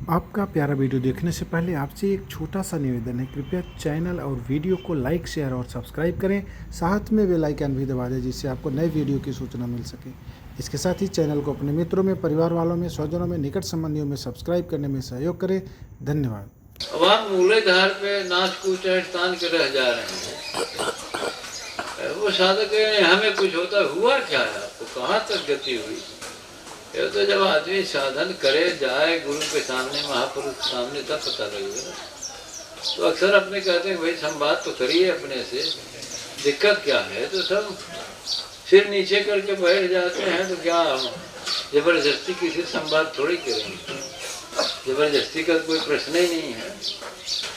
आपका प्यारा वीडियो देखने से पहले आपसे एक छोटा सा निवेदन है, कृपया चैनल और वीडियो को लाइक, शेयर और सब्सक्राइब करें। साथ में बेल आइकन भी दबा दें जिससे आपको नए वीडियो की सूचना मिल सके। इसके साथ ही चैनल को अपने मित्रों में, परिवार वालों में, स्वजनों में, निकट संबंधियों में सब्सक्राइब करने में सहयोग करें। धन्यवाद। अब आप मूलाधार पे नाच कूच तान के रह जा रहे हैं। वो साधक हमें कुछ होता हुआ क्या है, आपको कहाँ तक गति हुई? ये तो जब आदमी साधन करे जाए गुरु के सामने, महापुरुष के सामने, तब पता लगेगा। तो अक्सर अपने कहते हैं भाई संवाद तो करिए अपने से, दिक्कत क्या है? तो सब सिर नीचे करके बैठ जाते हैं। तो क्या हम जबरदस्ती किसी संवाद थोड़ी करेंगे? जबरदस्ती का कोई प्रश्न ही नहीं है।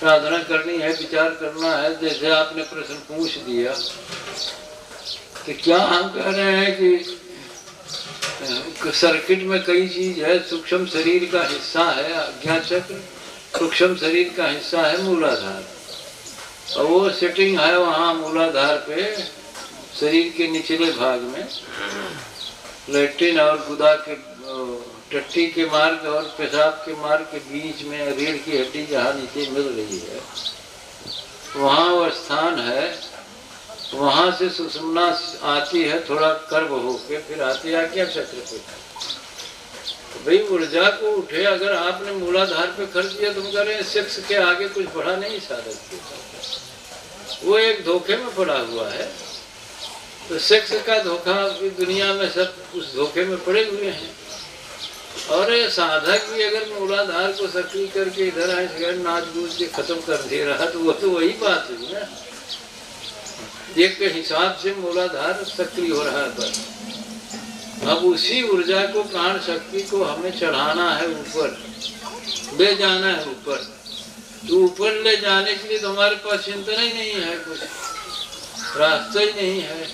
साधना करनी है, विचार करना है। जैसे आपने प्रश्न पूछ दिया कि क्या हम कह रहे हैं कि सर्किट में कई चीज है। सूक्ष्म शरीर का हिस्सा है आज्ञा चक्र, सूक्ष्म शरीर का हिस्सा है मूलाधार, और वो सेटिंग है वहाँ मूलाधार पे शरीर के निचले भाग में, लैट्रिन और गुदा के टट्टी के मार्ग और पेशाब के मार्ग के बीच में रीढ़ की हड्डी जहाँ नीचे मिल रही है, वहाँ वो स्थान है। वहाँ से सुषुम्ना आती है थोड़ा कर्व होके, फिर आती है आज्ञा चक्र पे। तो भाई ऊर्जा को उठे अगर आपने मूलाधार पे खर्च किया, तुम कह रहे हैं सेक्स के आगे कुछ बढ़ा नहीं साधक के, वो एक धोखे में पड़ा हुआ है। तो सेक्स का धोखा दुनिया में सब उस धोखे में पड़े हुए हैं। और साधक भी अगर मूलाधार को सक्रिय करके इधर आए नाच गूंज के खत्म कर दे रहा, तो वो तो वही बात हुई ना। एक के हिसाब से मूलाधार सक्रिय हो रहा है, पर अब उसी ऊर्जा को, प्राण शक्ति को हमें चढ़ाना है ऊपर, ले जाना है ऊपर। तो ऊपर ले जाने के लिए तो हमारे पास चिंतन ही नहीं है, कुछ रास्ता ही नहीं है,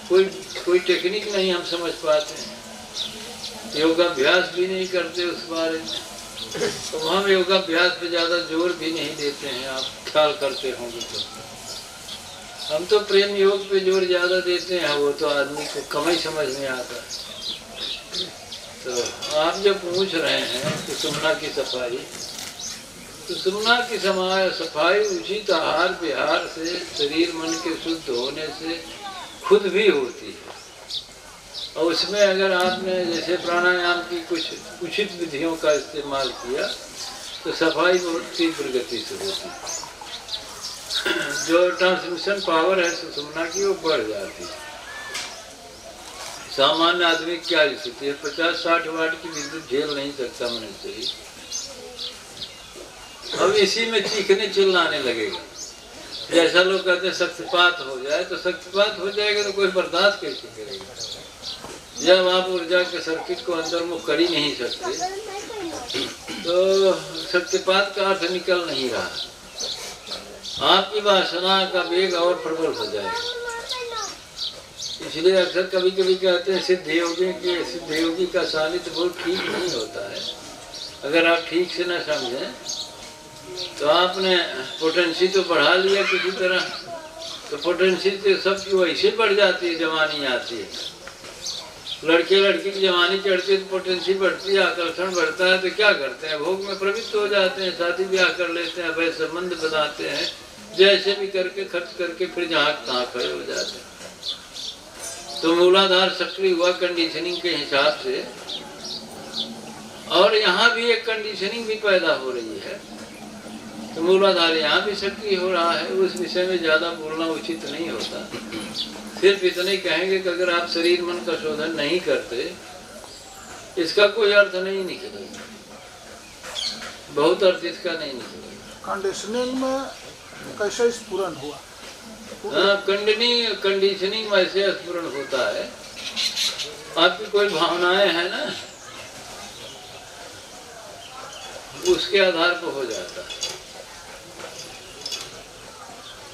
कोई टेक्निक नहीं हम समझ पाते हैं। योगाभ्यास भी नहीं करते उस बारे में, तो हम योगाभ्यास पे ज़्यादा जोर भी नहीं देते हैं। आप ख्याल करते होंगे तो हम तो प्रेम योग पे जोर ज्यादा देते हैं, वो तो आदमी को कम ही समझ में आता है। तो आप जब पूछ रहे हैं कि सुषुम्ना की सफाई, तो सुषुम्ना की सफाई उचित आहार विहार से, शरीर मन के शुद्ध होने से खुद भी होती है। और उसमें अगर आपने जैसे प्राणायाम की कुछ उचित विधियों का इस्तेमाल किया, तो सफाई बहुत तीव्र गति से होती है। जो ट्रांसमिशन पावर है सुषुम्ना की, वो बढ़ जाती है। सामान्य आदमी क्या स्थिति है, 50-60 वाट की विद्युत झेल नहीं सकता मनुष्य। अब इसी में चीखने चिल्लाने लगेगा। जैसा लोग कहते हैं शक्तिपात हो जाए, तो शक्तिपात हो जाएगा तो कोई बर्दाश्त कैसे करेगा? जब आप ऊर्जा के सर्किट को अंतर्मुख कर ही नहीं सकते, तो शक्तिपात का अर्थ निकल नहीं रहा। आपकी वासना का वेग और प्रबल हो जाएगा। इसलिए अक्सर कभी कभी कहते हैं सिद्ध योगी का सानिध्य बहुत ठीक नहीं होता है। अगर आप ठीक से न समझें, तो आपने पोटेंसी तो बढ़ा लिया किसी तरह, तो पोटेंसी तो सबकी वैसे बढ़ जाती है। जवानी आती है, लड़के लड़की की जवानी चढ़ती है तो पोटेंसी बढ़ती है, आकर्षण बढ़ता है। तो क्या करते हैं, भोग में प्रवृत्त हो जाते हैं, शादी ब्याह कर लेते हैं, वैसे संबंध बनाते हैं, जैसे भी करके खर्च करके फिर जहाँ तहाँ खड़े हो जाते हैं। तो मूलाधार सक्रिय हुआ कंडीशनिंग के हिसाब से, और यहाँ भी एक कंडीशनिंग भी पैदा हो रही है। तो मूलाधार यहाँ भी सक्रिय हो रहा है। उस विषय में ज़्यादा बोलना उचित नहीं होता। सिर्फ इतने कहेंगे कि अगर आप शरीर मन का शोधन नहीं करते, इसका कोई अर्थ नहीं निकलेगा, बहुत अर्थ इसका नहीं निकलेगा। कंडीशनिंग में कैसे स्फुरन हुआ? हाँ, कंडीशनिंग वैसे स्फुरन होता है। आपकी कोई भावनाएं हैं ना, उसके आधार पर हो जाता है।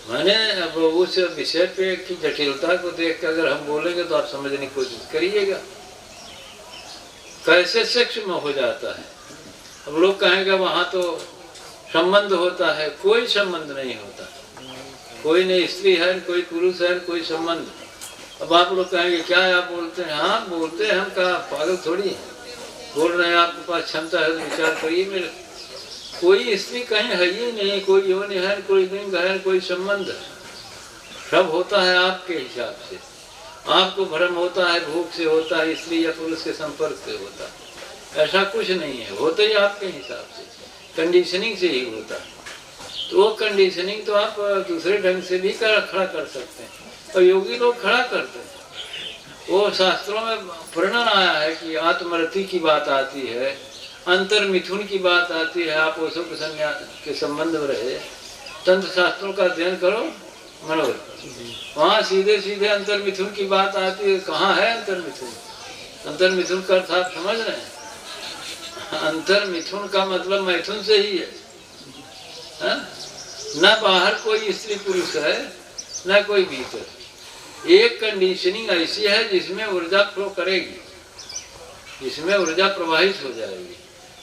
मैंने अब उस विषय पे की जटिलता को देख कर अगर हम बोलेंगे तो आप समझने की कोशिश करिएगा कैसे सेक्स में हो जाता है। अब लोग कहेंगे वहाँ तो संबंध होता है, कोई संबंध नहीं होता। कोई नहीं स्त्री है, कोई पुरुष है, कोई संबंध। अब आप लोग कहेंगे क्या आप बोलते हैं? हाँ बोलते हैं, हम कहा पागल थोड़ी बोल रहे हैं। आपके पास क्षमता है तो विचार करिए मेरे कोई स्त्री कहीं है ही नहीं, कोई योनि है, कोई लिंग है, कोई संबंध है। सब होता है आपके हिसाब से। आपको भ्रम होता है भूख से होता है, स्त्री या पुरुष के संपर्क से होता है, ऐसा कुछ नहीं है, होता ही आपके हिसाब से, कंडीशनिंग से ही होता है। तो वो कंडीशनिंग तो आप दूसरे ढंग से भी खड़ा कर सकते हैं, और योगी लोग खड़ा करते हैं। वो शास्त्रों में वर्णन आया है कि आत्मरति की बात आती है, अंतर मिथुन की बात आती है, आप ओशो के संन्यास के संबंध में रहे, तंत्र शास्त्रों का अध्ययन करो मनोज, वहाँ सीधे सीधे अंतर मिथुन की बात आती है। कहाँ है अंतर मिथुन? अंतर मिथुन का अर्थ आप समझ रहे हैं? अंतर मिथुन का मतलब मैथुन से ही है, न बाहर कोई स्त्री पुरुष है, न कोई भीतर। एक कंडीशनिंग ऐसी है जिसमें ऊर्जा फ्लो करेगी, जिसमें ऊर्जा प्रवाहित हो जाएगी।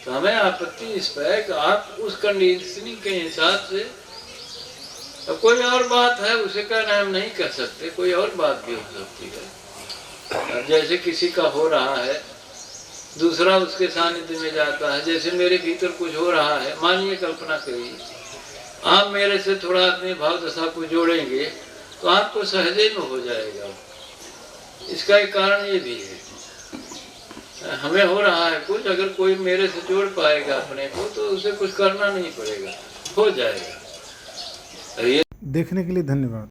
तो हमें आपत्ति इस पर है कि आप उस कंडीशनिंग के हिसाब से, अब कोई और बात है उसे कहना हम नहीं कर सकते, कोई और बात भी हो सकती है। अब जैसे किसी का हो रहा है, दूसरा उसके सानिध्य में जाता है, जैसे मेरे भीतर कुछ हो रहा है, मानिए कल्पना करिए, आप मेरे से थोड़ा अपनी भाव दशा को जोड़ेंगे तो आपको सहजे में हो जाएगा। इसका एक कारण ये भी है, हमें हो रहा है कुछ, अगर कोई मेरे से जोड़ पाएगा अपने को तो उसे कुछ करना नहीं पड़ेगा, हो जाएगा। देखने के लिए धन्यवाद।